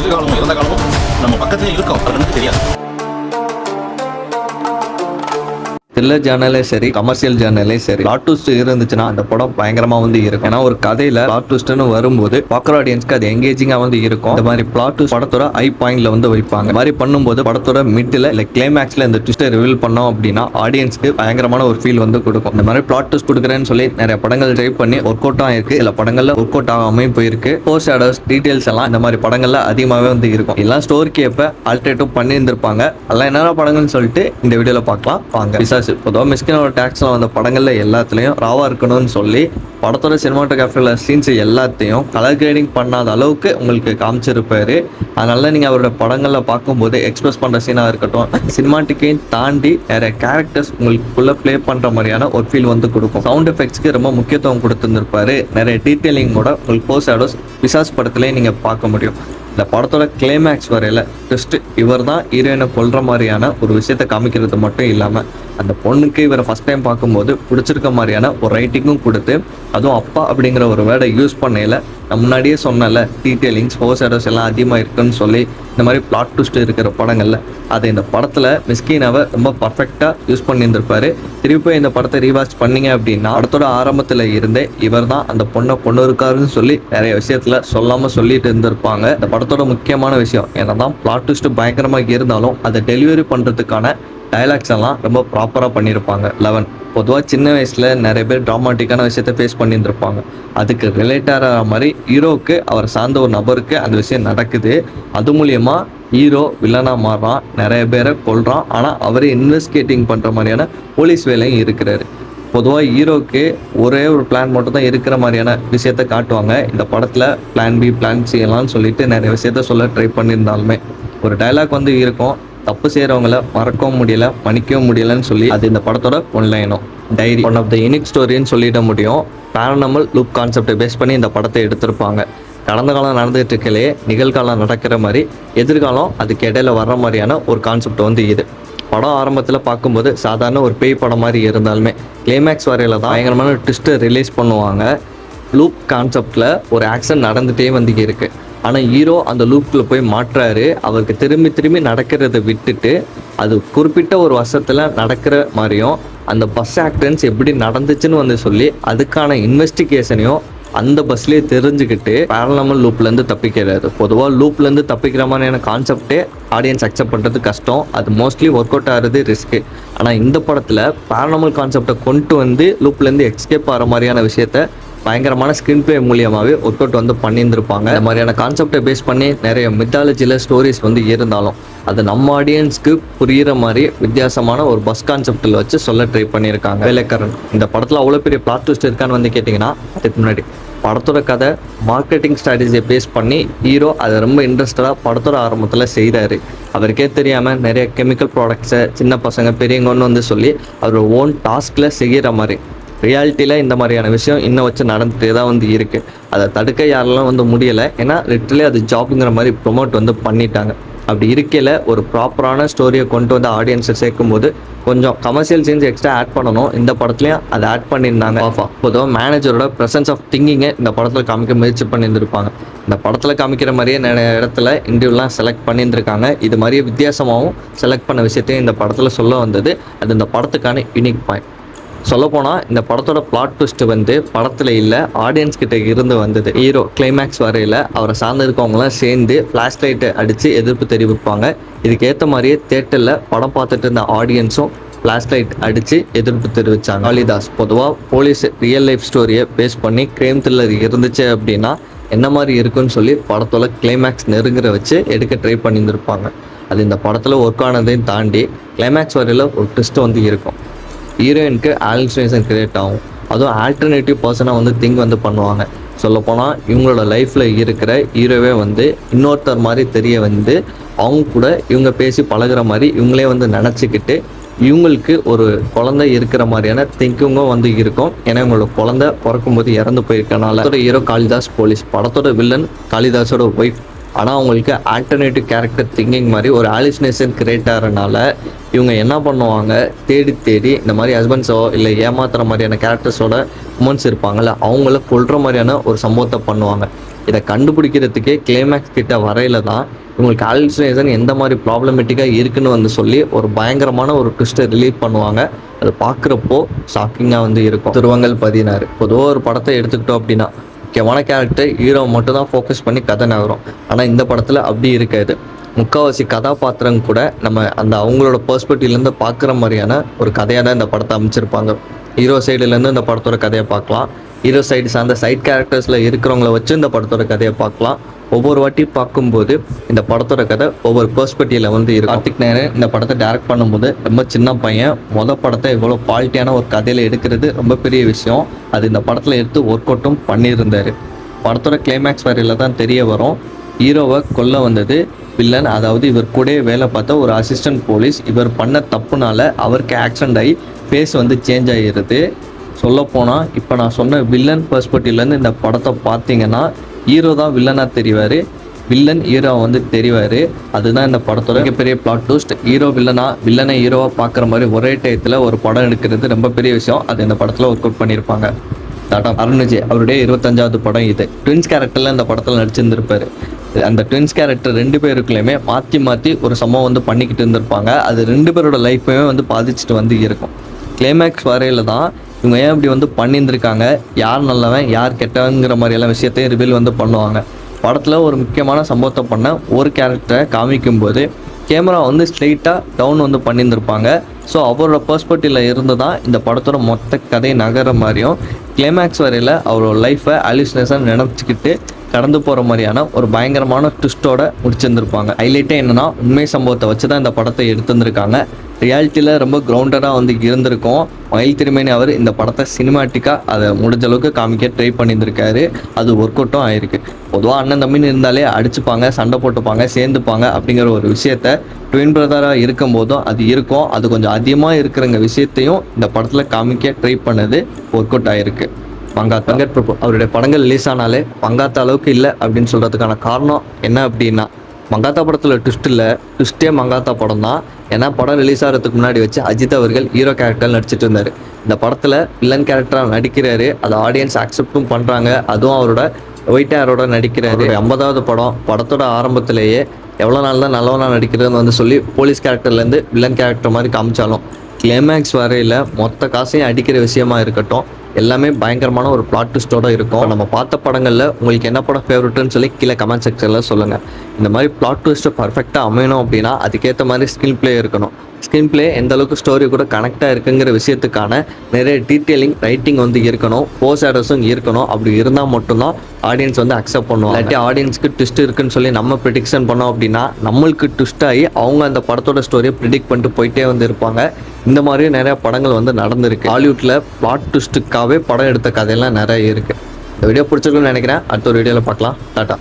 எதிர்காலமும் இறந்த காலமும் நம்ம பக்கத்துல இருக்கோம், அது நமக்கு தெரியாது. த்ரில்லர் ஜேர்னலே சரி, கமர்ஷியல் ஜேர்னலே சரி, பிளாட் ட்விஸ்ட் இருந்துச்சுன்னா அந்த படம் பயங்கரமா வந்து இருக்கும். ஏன்னா ஒரு கதையில பிளாட் ட்விஸ்ட்னு வரும்போது பாக்குற ஆடியன்ஸ்க்கு அது எங்கேஜிங்கா வந்து இருக்கும். இந்த மாதிரி பிளாட் ட்விஸ்ட் படத்தோட ஹை பாயிண்ட்ல வந்து வைப்பாங்க. இந்த மாதிரி பண்ணும்போது படத்தோட மிட்ல இல்ல கிளைமேக்ஸ்ல இந்த ட்விஸ்டை ரிவீல் பண்ணோம் அப்படின்னா ஆடியன்ஸ்க்கு பயங்கரமான ஒரு ஃபீல் வந்து கொடுக்கும். இந்த மாதிரி பிளாட் ட்விஸ்ட் கொடுக்குறேன்னு சொல்லி நிறைய படங்கள் ட்ரை பண்ணி ஒர்க் அவுட் ஆயிருக்கு. சில படங்கள்ல ஒர்க் அவுட் ஆகாமையும் போயிருக்கு. ஃபோர் ஷேடோஸ் டீடைல்ஸ் எல்லாம் இந்த மாதிரி படங்கள்ல அதிகமாகவே வந்து இருக்கும். எல்லாம் ஸ்டோரிக்கு எப்ப ஆல்டர்னேட்டிவ் பண்ணியிருந்திருப்பாங்க. அதெல்லாம் என்னென்ன படங்கள்னு சொல்லிட்டு இந்த வீடியோல பார்க்கலாம் வாங்க. பொதுவாக மிஸ்கினோட டேக்ஸ்ல வந்த படங்கள்ல எல்லாத்துலயும் ராவா இருக்கணும்னு சொல்லி படத்தோட சினிமாட்டோகிராஃபில சீன்ஸ் எல்லாத்தையும் கலர் கிரேடிங் பண்ணாத அளவுக்கு உங்களுக்கு காமிச்சிருப்பாரு. அதனால நீங்க அவரோட படங்கள்ல பார்க்கும்போது எக்ஸ்பிரஸ் பண்ற சீனா இருக்கட்டும், சினிமாட்டிக்கையும் தாண்டி நிறைய கேரக்டர்ஸ் உங்களுக்குள்ள பிளே பண்ற மாதிரியான ஒரு ஃபீல் வந்து கொடுக்கும். சவுண்ட் எஃபெக்ட்ஸ்க்கு ரொம்ப முக்கியத்துவம் கொடுத்துருப்பாரு. நிறைய டீட்டெயிலிங்கோட உங்களுக்கு ஃபோர் ஷேடோஸ் பிசாஸ் படத்திலே நீங்க பார்க்க முடியும். இந்த படத்தோட கிளைமேக்ஸ் வரையில ஜஸ்ட் இவர் தான் ஹீரோயினை கொல்ற மாதிரியான ஒரு விஷயத்த காமிக்கிறது மட்டும் இல்லாம அந்த பொண்ணுக்கு இவரை ஃபர்ஸ்ட் டைம் பார்க்கும்போது பிடிச்சிருக்க மாதிரியான ஒரு ரைட்டிங்கும் கொடுத்து, அதுவும் அப்பா அப்படிங்கிற ஒரு வேர்டை யூஸ் பண்ணல, நான் முன்னாடியே சொன்னல டீட்டெயிலிங்ஸ் ஃபோர் ஷேடோஸ் எல்லாம் அதிகமாக இருக்குன்னு சொல்லி இந்த மாதிரி பிளாட் ட்விஸ்ட் இருக்கிற படங்கள்ல அதை இந்த படத்துல மிஸ்கினாவை ரொம்ப பர்ஃபெக்டாக யூஸ் பண்ணியிருந்திருப்பாரு. திருப்பி இந்த படத்தை ரீவாச் பண்ணீங்க அப்படின்னா படத்தோட ஆரம்பத்தில் இருந்தே இவர் தான் அந்த பொண்ணை கொண்டு இருக்காருன்னு சொல்லி நிறைய விஷயத்துல சொல்லாம சொல்லிட்டு இருந்திருப்பாங்க. இந்த படத்தோட முக்கியமான விஷயம் என்னதான் பிளாட் ட்விஸ்ட் பயங்கரமாக இருந்தாலும் அதை டெலிவரி பண்றதுக்கான டைலாக்ஸ் எல்லாம் ரொம்ப ப்ராப்பராக பண்ணியிருப்பாங்க. 11 பொதுவாக சின்ன வயசில் நிறைய பேர் ட்ராமாட்டிக்கான விஷயத்த ஃபேஸ் பண்ணியிருந்திருப்பாங்க. அதுக்கு ரிலேட் ஆகிற மாதிரி ஹீரோவுக்கு அவர் சார்ந்த ஒரு நபருக்கு அந்த விஷயம் நடக்குது. அது மூலியமா ஹீரோ வில்லனா மாறுறான், நிறைய பேரை கொல்றான். ஆனால் அவரே இன்வெஸ்டிகேட்டிங் பண்ணுற மாதிரியான போலீஸ் வேலையும் இருக்கிறாரு. பொதுவாக ஹீரோவுக்கு ஒரே ஒரு பிளான் மட்டும் தான் இருக்கிற மாதிரியான விஷயத்த காட்டுவாங்க. இந்த படத்தில் பிளான் பி பிளான் சி எல்லாம் சொல்லிட்டு நிறைய விஷயத்த சொல்ல ட்ரை பண்ணியிருந்தாலுமே ஒரு டைலாக் வந்து இருக்கும், தப்பு செய்கிறவங்கள மறக்கவும் முடியல மன்னிக்கவும் முடியலன்னு சொல்லி. அது இந்த படத்தோட ஒன்லைனும் diary one of the unique ஸ்டோரின்னு சொல்லிட முடியும். பேரனாமல் லூப் கான்செப்டை பேஸ் பண்ணி இந்த படத்தை எடுத்திருப்பாங்க. கடந்த காலம் நடந்துட்டு இருக்கலே நிகழ்காலம் நடக்கிற மாதிரி எதிர்காலம் அதுக்கு இடையில வர்ற மாதிரியான ஒரு கான்செப்ட் வந்து இது. படம் ஆரம்பத்தில் பார்க்கும்போது சாதாரண ஒரு பேய் படம் மாதிரி இருந்தாலுமே கிளைமேக்ஸ் வரையில தான் பயங்கரமான ட்விஸ்ட்டை ரிலீஸ் பண்ணுவாங்க. லூப் கான்செப்டில் ஒரு ஆக்ஷன் நடந்துகிட்டே வந்து இருக்குது. ஆனால் ஹீரோ அந்த லூப்பில் போய் மாட்டுறாரு. அவருக்கு திரும்பி நடக்கிறத விட்டுட்டு அது குறிப்பிட்ட ஒரு வருஷத்தில் நடக்கிற மாதிரியும் அந்த பஸ் ஆக்சிடென்ட்ஸ் எப்படி நடந்துச்சுன்னு வந்து சொல்லி அதுக்கான இன்வெஸ்டிகேஷனையும் அந்த பஸ்லேயே தெரிஞ்சுக்கிட்டு பேரலாமல் லூப்லேருந்து தப்பிக்கிறாரு. பொதுவாக லூப்லேருந்து தப்பிக்கிற மாதிரியான கான்செப்டே ஆடியன்ஸ் அக்செப்ட் பண்ணுறது கஷ்டம். அது மோஸ்ட்லி ஒர்க் அவுட் ஆகிறது ரிஸ்க்கு. ஆனால் இந்த படத்தில் பேரலாமல் கான்செப்டை கொண்டு வந்து லூப்லேருந்து எஸ்கேப் ஆகிற மாதிரியான விஷயத்த பயங்கரமான ஸ்க்ரீன் பிளே மூலியமாகவே ஒர்க் அவுட் வந்து பண்ணியிருந்திருப்பாங்க. இந்த மாதிரியான கான்செப்டை பேஸ் பண்ணி நிறைய மித்தாலஜியில் ஸ்டோரிஸ் வந்து இருந்தாலும் அது நம்ம ஆடியன்ஸ்க்கு புரிகிற மாதிரி வித்தியாசமான ஒரு பஸ் கான்செப்டில் வச்சு சொல்ல ட்ரை பண்ணியிருக்காங்க. வேலைக்காரன் இந்த படத்தில் அவ்வளோ பெரிய பிளாட் ட்விஸ்ட் இருக்கான்னு வந்து கேட்டிங்கன்னா அதுக்கு முன்னாடி படத்தோட கதை மார்க்கெட்டிங் ஸ்ட்ராட்டஜியை பேஸ் பண்ணி ஹீரோ அதை ரொம்ப இன்ட்ரெஸ்டடாக படத்தோட ஆரம்பத்தில் செய்கிறாரு. அவருக்கே தெரியாமல் நிறைய கெமிக்கல் ப்ராடக்ட்ஸை சின்ன பசங்க பெரியவங்கன்னு வந்து சொல்லி அவர் ஓன் டாஸ்கில் செய்கிற மாதிரி ரியாலிட்டியில் இந்த மாதிரியான விஷயம் இன்னும் வச்சு நடந்துகிட்டே தான் வந்து இருக்குது. அதை தடுக்க யாரெல்லாம் வந்து முடியலை. ஏன்னா லிட்டரலி அது ஜாப்புங்கிற மாதிரி ப்ரொமோட் வந்து பண்ணிட்டாங்க. அப்படி இருக்கையில் ஒரு ப்ராப்பரான ஸ்டோரியை கொண்டு வந்து ஆடியன்ஸை சேர்க்கும்போது கொஞ்சம் கமர்ஷியல் சீன்ஸ் எக்ஸ்ட்ரா ஆட் பண்ணணும். இந்த படத்துலையும் அதை ஆட் பண்ணியிருந்தாங்க. பொதுவாக மேனேஜரோட ப்ரெசன்ஸ் ஆஃப் திங்கிங்கை இந்த படத்தில் காமிக்க முயற்சி பண்ணியிருந்திருப்பாங்க. இந்த படத்தில் காமிக்கிற மாதிரியே நிறைய இடத்துல இன்டர்வியூலாம் செலக்ட் பண்ணியிருந்திருக்காங்க. இது மாதிரியே வித்தியாசமாகவும் செலக்ட் பண்ண விஷயத்தையும் இந்த படத்தில் சொல்ல வந்தது. அது இந்த படத்துக்கான யூனிக் பாயிண்ட். சொல்லப்போனால் இந்த படத்தோட பிளாட் ட்விஸ்ட் வந்து படத்தில் இல்லை, ஆடியன்ஸ் கிட்ட இருந்து வந்தது. ஹீரோ கிளைமேக்ஸ் வரையில் அவரை சார்ந்து இருக்கவங்களாம் சேர்ந்து ஃப்ளாஷ் லைட்டை அடித்து எதிர்ப்பு தெரிவிப்பாங்க. இதுக்கேற்ற மாதிரியே தேட்டரில் படம் பார்த்துட்டு இருந்த ஆடியன்ஸும் ஃப்ளாஷ் லைட் அடித்து எதிர்ப்பு தெரிவித்தாங்க. காளிதாஸ் பொதுவாக போலீஸ் ரியல் லைஃப் ஸ்டோரியை பேஸ் பண்ணி கிரைம் த்ரில்லர் இருந்துச்சு அப்படின்னா என்ன மாதிரி இருக்குன்னு சொல்லி படத்தோட கிளைமேக்ஸ் நெருங்குற வச்சு எடுக்க ட்ரை பண்ணியிருந்திருப்பாங்க. அது இந்த படத்தில் ஒர்க் ஆனதையும் தாண்டி கிளைமேக்ஸ் வரையில் ஒரு ட்விஸ்ட் வந்து இருக்கும். ஹீரோயினுக்கு ஆல்யூசினேஷன் கிரியேட் ஆகும். அதுவும் ஆல்டர்னேட்டிவ் பர்சனாக வந்து திங்க் வந்து பண்ணுவாங்க. சொல்லப்போனால் இவங்களோட லைஃப்பில் இருக்கிற ஹீரோவே வந்து இன்னொருத்தர் மாதிரி தெரிய வந்து அவங்க கூட இவங்க பேசி பழகிற மாதிரி இவங்களே வந்து நினச்சிக்கிட்டு இவங்களுக்கு ஒரு குழந்தை இருக்கிற மாதிரியான திங்கிங்கும் வந்து இருக்கும். ஏன்னா இவங்களோட குழந்தை பிறக்கும்போது இறந்து போயிருக்கனால. ஹீரோ காளிதாஸ் போலீஸ், படத்தோட வில்லன் காளிதாஸோட ஒய்ஃப். ஆனால் அவங்களுக்கு ஆல்டர்னேட்டிவ் கேரக்டர் திங்கிங் மாதிரி ஒரு ஆலிசினேஷன் கிரியேட் ஆகிறனால இவங்க என்ன பண்ணுவாங்க, தேடி இந்த மாதிரி ஹஸ்பண்ட்ஸோ இல்லை ஏமாத்துற மாதிரியான கேரக்டர்ஸோட உமன்ஸ் இருப்பாங்கள்ல அவங்கள கொல்ற மாதிரியான ஒரு சம்பவத்தை பண்ணுவாங்க. இதை கண்டுபிடிக்கிறதுக்கே கிளைமேக்ஸ் கிட்ட வரையில தான் உங்களுக்கு ஹாலுசினேஷன் எந்த மாதிரி ப்ராப்ளமேட்டிக்காக இருக்குன்னு வந்து சொல்லி ஒரு பயங்கரமான ஒரு ட்விஸ்ட்டை ரிலீவ் பண்ணுவாங்க. அது பார்க்குறப்போ ஷாக்கிங்காக வந்து இருக்கும். துருவங்கள் 16 பொதுவாக ஒரு படத்தை எடுத்துக்கிட்டோம் அப்படின்னா முக்கியமான கேரக்டர் ஹீரோ மட்டும் தான் ஃபோக்கஸ் பண்ணி கதை நகரும். ஆனால் இந்த படத்தில் அப்படி இருக்காது. முக்கால்வாசி கதாபாத்திரம் கூட நம்ம அந்த அவங்களோட பெர்ஸ்பெக்டிவ்லேருந்து பார்க்குற மாதிரியான ஒரு கதையாக தான் இந்த படத்தை அமைச்சிருப்பாங்க. ஹீரோ சைடுலேருந்து இந்த படத்தோட கதையை பார்க்கலாம், ஹீரோ சைடு சார்ந்த சைட் கேரக்டர்ஸில் இருக்கிறவங்கள வச்சு இந்த படத்தோட கதையை பார்க்கலாம். ஒவ்வொரு வாட்டி பார்க்கும்போது இந்த படத்தோட கதை ஒவ்வொரு பெர்ஸ்பெக்டிவ்ல வந்து இருக்கும். கார்த்திக் நாயர் இந்த படத்தை டைரக்ட் பண்ணும்போது ரொம்ப சின்ன பையன் படத்தை இவ்வளோ குவாலிட்டியான ஒரு கதையில் எடுக்கிறது ரொம்ப பெரிய விஷயம். அது இந்த படத்தில் எடுத்து ஒர்க் அவுட்டும் பண்ணியிருந்தார். படத்தோட கிளைமேக்ஸ் வரையில் தான் தெரிய வரும், ஹீரோவை கொல்ல வந்தது வில்லன், அதாவது இவர் கூட வேலை பார்த்த ஒரு அசிஸ்டன்ட் போலீஸ். இவர் பண்ண தப்புனால அவருக்கு ஆக்சிடென்ட் ஆகி ஃபேஸ் வந்து சேஞ்ச் ஆகிடுது. சொல்லப்போனால் இப்போ நான் சொன்ன வில்லன் பெர்ஸ்பெக்டிவ்லேருந்து இந்த படத்தை பார்த்தீங்கன்னா ஹீரோ தான் வில்லனாக தெரிவார், வில்லன் ஹீரோ வந்து தெரிவார். அதுதான் இந்த படத்தோட மிகப்பெரிய பிளாட் ட்விஸ்ட். ஹீரோ வில்லனை ஹீரோவாக பார்க்குற மாதிரி ஒரே டயத்தில் ஒரு படம் எடுக்கிறது ரொம்ப பெரிய விஷயம். அது இந்த படத்தில் ஒர்க் அவுட் பண்ணியிருப்பாங்க. டாடா அருண் விஜய் அவருடைய 25வது படம் இது. ட்வின்ஸ் கேரக்டரில் இந்த படத்தில் நடிச்சிருந்திருப்பார். அந்த ட்வின்ஸ் கேரக்டர் 2 பேருக்குள்ளேயுமே மாற்றி ஒரு சம்பவம் வந்து பண்ணிக்கிட்டு இருந்திருப்பாங்க. அது 2 பேரோட லைஃப்பையுமே வந்து பாதிச்சுட்டு வந்து இருக்கும். கிளைமேக்ஸ் வரையில் தான் இவங்க ஏன் இப்படி வந்து பண்ணியிருந்திருக்காங்க, யார் நல்லவன் யார் கெட்டவங்கிற மாதிரியெல்லாம் விஷயத்தையும் ரிவீல் வந்து பண்ணுவாங்க. படத்தில் ஒரு முக்கியமான சம்பவத்தை பண்ண ஒரு கேரக்டரை காமிக்கும்போது கேமரா வந்து ஸ்ட்ரெயிட்டாக டவுன் வந்து பண்ணியிருந்திருப்பாங்க. ஸோ அவரோட பெர்ஸ்பெக்டிவ்ல இருந்து தான் இந்த படத்தோட மொத்த கதை நகர மாதிரியும் கிளைமேக்ஸ் வரையில் அவரோட லைஃப்பை ஹாலுசினேஷன் நினச்சிக்கிட்டு கடந்து போகிற மாதிரியான ஒரு பயங்கரமான ட்விஸ்ட்டோட முடிச்சிருந்துருப்பாங்க. ஹைலைட்டே என்னென்னா உண்மை சம்பவத்தை வச்சு தான் இந்த படத்தை எடுத்துருந்துருக்காங்க. ரியாலிட்டியில் ரொம்ப கிரவுண்டடாக வந்து இருந்திருக்கும். மயில் திருமேனி அவர் இந்த படத்தை சினிமாட்டிக்காக அதை முடிஞ்ச அளவுக்கு காமிக்க ட்ரை பண்ணியிருந்திருக்காரு. அது ஒர்க் அவுட்டும் ஆயிருக்கு. பொதுவாக அண்ணன் தம்பின்னு இருந்தாலே அடிச்சுப்பாங்க, சண்டை போட்டுப்பாங்க, சேர்ந்துப்பாங்க அப்படிங்கிற ஒரு விஷயத்த ட்வின் பிரதராக இருக்கும் போதும் அது இருக்கும். அது கொஞ்சம் அதிகமாக இருக்கிறங்க விஷயத்தையும் இந்த படத்தில் காமிக்க ட்ரை பண்ணது ஒர்க் அவுட் ஆகிருக்கு. மங்காத்தா வெங்கட் பிரபு அவருடைய படங்கள் ரிலீஸ் ஆனாலே மங்காத்தா அளவுக்கு இல்லை அப்படின்னு சொல்கிறதுக்கான காரணம் என்ன அப்படின்னா, மங்காத்தா படத்தில் ட்விஸ்ட்டே மங்காத்தா படம் தான். ஏன்னா படம் ரிலீஸ் ஆகிறதுக்கு முன்னாடி வச்சு அஜித் அவர்கள் ஹீரோ கேரக்டர் நடிச்சிட்டு இருந்தார். இந்த படத்தில் வில்லன் கேரக்டராக நடிக்கிறாரு. அதை ஆடியன்ஸ் அக்செப்டும் பண்ணுறாங்க. அதுவும் அவரோட ஒயிட் ஹேரோட நடிக்கிறாரு. 50வது படத்தோட ஆரம்பத்திலேயே எவ்வளோ நாள் தான் நல்லவனாக நடிக்கிறதுன்னு வந்து சொல்லி போலீஸ் கேரக்டர்லேருந்து வில்லன் கேரக்டர் மாதிரி காமிச்சாலும் கிளைமேக்ஸ் வரையில் மொத்த காசையும் அடிக்கிற விஷயமா இருக்கட்டும், எல்லாமே பயங்கரமான ஒரு பிளாட் ட்விஸ்டோட இருக்கும். நம்ம பார்த்த படங்களில் உங்களுக்கு என்ன படம் ஃபேவரட்னு சொல்லி கீழே கமெண்ட் செக்ஷனில் சொல்லுங்கள். இந்த மாதிரி பிளாட் ட்விஸ்ட்டு பர்ஃபெக்டாக அமையணும் அப்படின்னா அதுக்கேற்ற மாதிரி ஸ்க்ரீன் ப்ளே இருக்கணும். ஸ்க்ரீன் ப்ளே எந்த அளவுக்கு ஸ்டோரி கூட கனெக்டாக இருக்குங்கிற விஷயத்துக்கான நிறைய டீட்டெயிலிங் ரைட்டிங் வந்து இருக்கணும், ஃபோர்ஸ் ஆடர்ஸும் இருக்கணும். அப்படி இருந்தால் மட்டும்தான் ஆடியன்ஸ் வந்து அக்செப்ட் பண்ணுவோம். இல்லாட்டி ஆடியன்ஸ்க்கு ட்விஸ்ட் இருக்குன்னு சொல்லி நம்ம ப்ரிடிக்ஷன் பண்ணோம் அப்படின்னா நம்மளுக்கு ட்விஸ்ட் ஆகி அவங்க அந்த படத்தோட ஸ்டோரியை ப்ரிடிக்ட் பண்ணிட்டு போயிட்டே வந்து இருப்பாங்க. இந்த மாதிரியும் நிறைய படங்கள் வந்து நடந்திருக்கு. ஹாலிவுட்டில் பிளாட் ட்விஸ்ட்டுக்காகவே படம் எடுத்த கதையெல்லாம் நிறைய இருக்குது. இந்த வீடியோ பிடிச்சிருக்குன்னு நினைக்கிறேன். அடுத்த ஒரு வீடியோவில் பார்க்கலாம். டாட்டா.